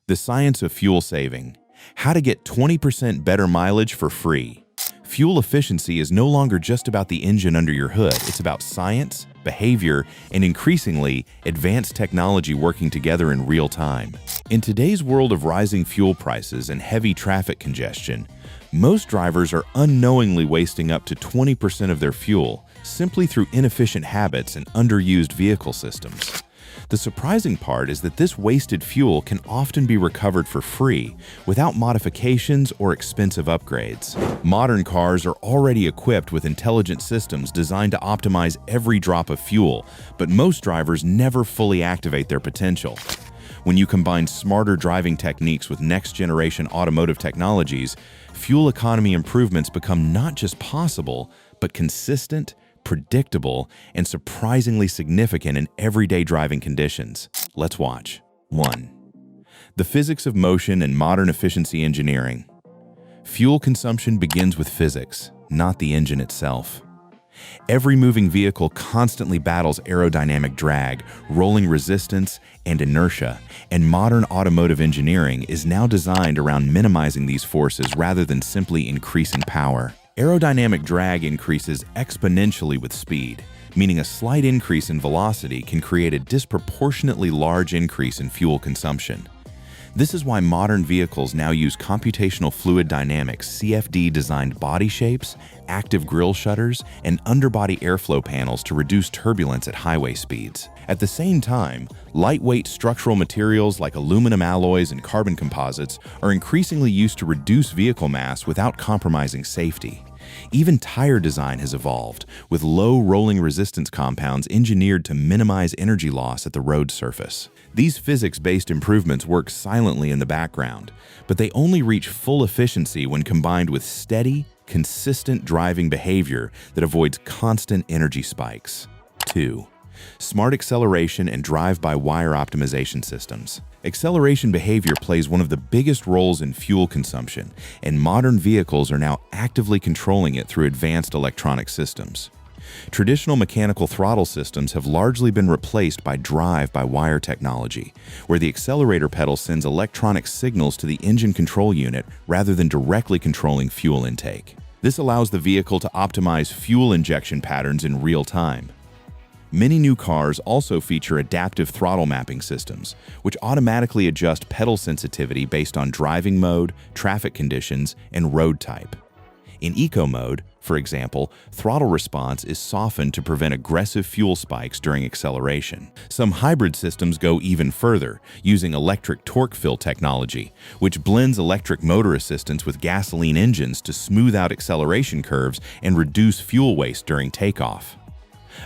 The science of fuel saving. How to get 20% better mileage for free. Fuel efficiency is no longer just about the engine under your hood. It's about science, behavior, and increasingly, advanced technology working together in real time. In today's world of rising fuel prices and heavy traffic congestion, most drivers are unknowingly wasting up to 20% of their fuel simply through inefficient habits and underused vehicle systems. The surprising part is that this wasted fuel can often be recovered for free without modifications or expensive upgrades. Modern cars are already equipped with intelligent systems designed to optimize every drop of fuel, but most drivers never fully activate their potential. When you combine smarter driving techniques with next-generation automotive technologies, fuel economy improvements become not just possible, but consistent, predictable, and surprisingly significant in everyday driving conditions. Let's watch. 1. The physics of motion and modern efficiency engineering. Fuel consumption begins with physics, not the engine itself. Every moving vehicle constantly battles aerodynamic drag, rolling resistance, and inertia, and modern automotive engineering is now designed around minimizing these forces rather than simply increasing power. Aerodynamic drag increases exponentially with speed, meaning a slight increase in velocity can create a disproportionately large increase in fuel consumption. This is why modern vehicles now use computational fluid dynamics (CFD)-designed body shapes, active grille shutters, and underbody airflow panels to reduce turbulence at highway speeds. At the same time, lightweight structural materials like aluminum alloys and carbon composites are increasingly used to reduce vehicle mass without compromising safety. Even tire design has evolved, with low rolling resistance compounds engineered to minimize energy loss at the road surface. These physics-based improvements work silently in the background, but they only reach full efficiency when combined with steady, consistent driving behavior that avoids constant energy spikes. 2. Smart acceleration and drive-by-wire optimization systems. Acceleration behavior plays one of the biggest roles in fuel consumption, and modern vehicles are now actively controlling it through advanced electronic systems. Traditional mechanical throttle systems have largely been replaced by drive-by-wire technology, where the accelerator pedal sends electronic signals to the engine control unit rather than directly controlling fuel intake. This allows the vehicle to optimize fuel injection patterns in real time. Many new cars also feature adaptive throttle mapping systems, which automatically adjust pedal sensitivity based on driving mode, traffic conditions, and road type. In eco mode, for example, throttle response is softened to prevent aggressive fuel spikes during acceleration. Some hybrid systems go even further, using electric torque fill technology, which blends electric motor assistance with gasoline engines to smooth out acceleration curves and reduce fuel waste during takeoff.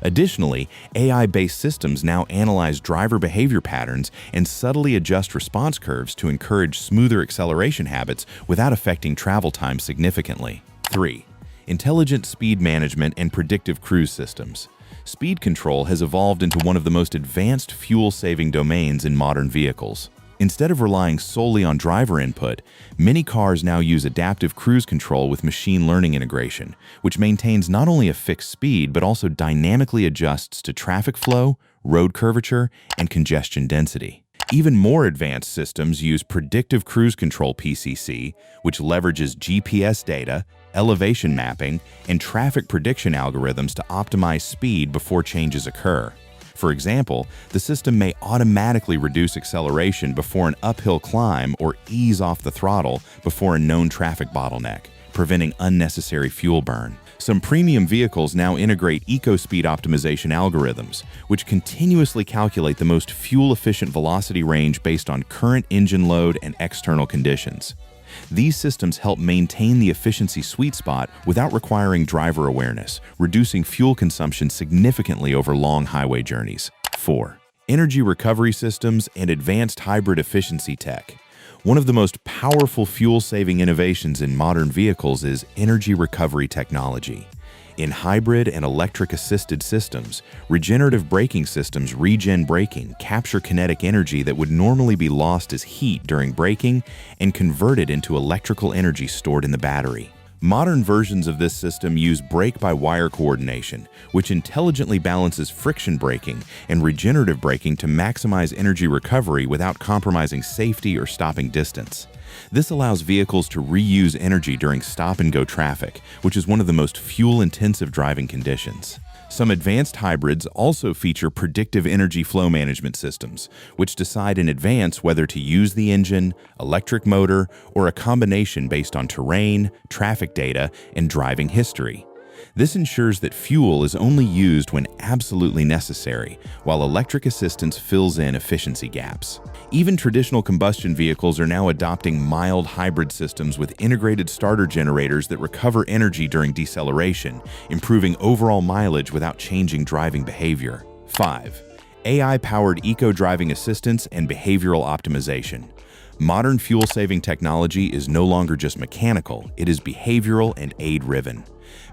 Additionally, AI-based systems now analyze driver behavior patterns and subtly adjust response curves to encourage smoother acceleration habits without affecting travel time significantly. 3. Intelligent speed management and predictive cruise systems. Speed control has evolved into one of the most advanced fuel-saving domains in modern vehicles. Instead of relying solely on driver input, many cars now use adaptive cruise control with machine learning integration, which maintains not only a fixed speed but also dynamically adjusts to traffic flow, road curvature, and congestion density. Even more advanced systems use predictive cruise control (PCC), which leverages GPS data, elevation mapping, and traffic prediction algorithms to optimize speed before changes occur. For example, the system may automatically reduce acceleration before an uphill climb or ease off the throttle before a known traffic bottleneck, preventing unnecessary fuel burn. Some premium vehicles now integrate eco-speed optimization algorithms, which continuously calculate the most fuel-efficient velocity range based on current engine load and external conditions. These systems help maintain the efficiency sweet spot without requiring driver awareness, reducing fuel consumption significantly over long highway journeys. 4. Energy recovery systems and advanced hybrid efficiency tech. One of the most powerful fuel-saving innovations in modern vehicles is energy recovery technology. In hybrid and electric-assisted systems, regenerative braking systems regen braking capture kinetic energy that would normally be lost as heat during braking and convert it into electrical energy stored in the battery. Modern versions of this system use brake-by-wire coordination, which intelligently balances friction braking and regenerative braking to maximize energy recovery without compromising safety or stopping distance. This allows vehicles to reuse energy during stop-and-go traffic, which is one of the most fuel-intensive driving conditions. Some advanced hybrids also feature predictive energy flow management systems, which decide in advance whether to use the engine, electric motor, or a combination based on terrain, traffic data, and driving history. This ensures that fuel is only used when absolutely necessary, while electric assistance fills in efficiency gaps. Even traditional combustion vehicles are now adopting mild hybrid systems with integrated starter generators that recover energy during deceleration, improving overall mileage without changing driving behavior. 5. AI-powered eco-driving assistance and behavioral optimization. Modern fuel-saving technology is no longer just mechanical, it is behavioral and aid-driven.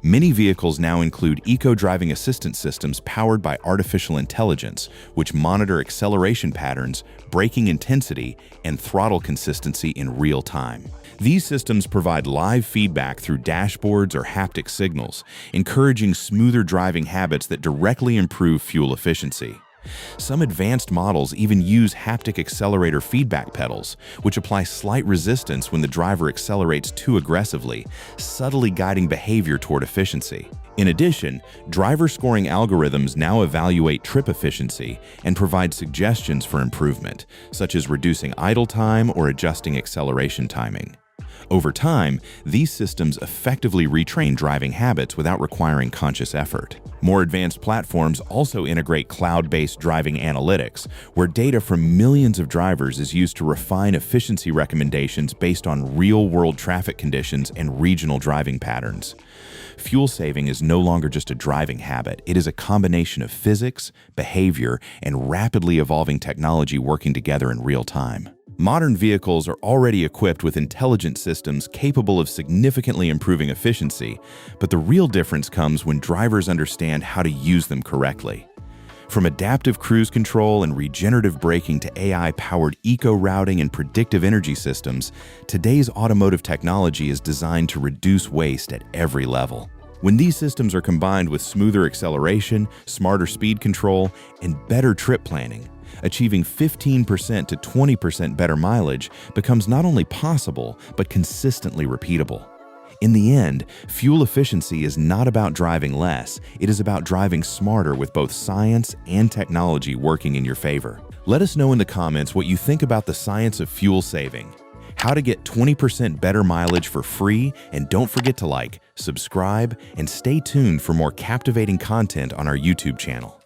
Many vehicles now include eco-driving assistance systems powered by artificial intelligence, which monitor acceleration patterns, braking intensity, and throttle consistency in real time. These systems provide live feedback through dashboards or haptic signals, encouraging smoother driving habits that directly improve fuel efficiency. Some advanced models even use haptic accelerator feedback pedals, which apply slight resistance when the driver accelerates too aggressively, subtly guiding behavior toward efficiency. In addition, driver scoring algorithms now evaluate trip efficiency and provide suggestions for improvement, such as reducing idle time or adjusting acceleration timing. Over time, these systems effectively retrain driving habits without requiring conscious effort. More advanced platforms also integrate cloud-based driving analytics, where data from millions of drivers is used to refine efficiency recommendations based on real-world traffic conditions and regional driving patterns. Fuel saving is no longer just a driving habit, it is a combination of physics, behavior, and rapidly evolving technology working together in real time. Modern vehicles are already equipped with intelligent systems capable of significantly improving efficiency, but the real difference comes when drivers understand how to use them correctly. From adaptive cruise control and regenerative braking to AI-powered eco-routing and predictive energy systems, today's automotive technology is designed to reduce waste at every level. When these systems are combined with smoother acceleration, smarter speed control, and better trip planning, achieving 15% to 20% better mileage becomes not only possible, but consistently repeatable. In the end, fuel efficiency is not about driving less, it is about driving smarter with both science and technology working in your favor. Let us know in the comments what you think about the science of fuel saving, how to get 20% better mileage for free, and don't forget to like, subscribe, and stay tuned for more captivating content on our YouTube channel.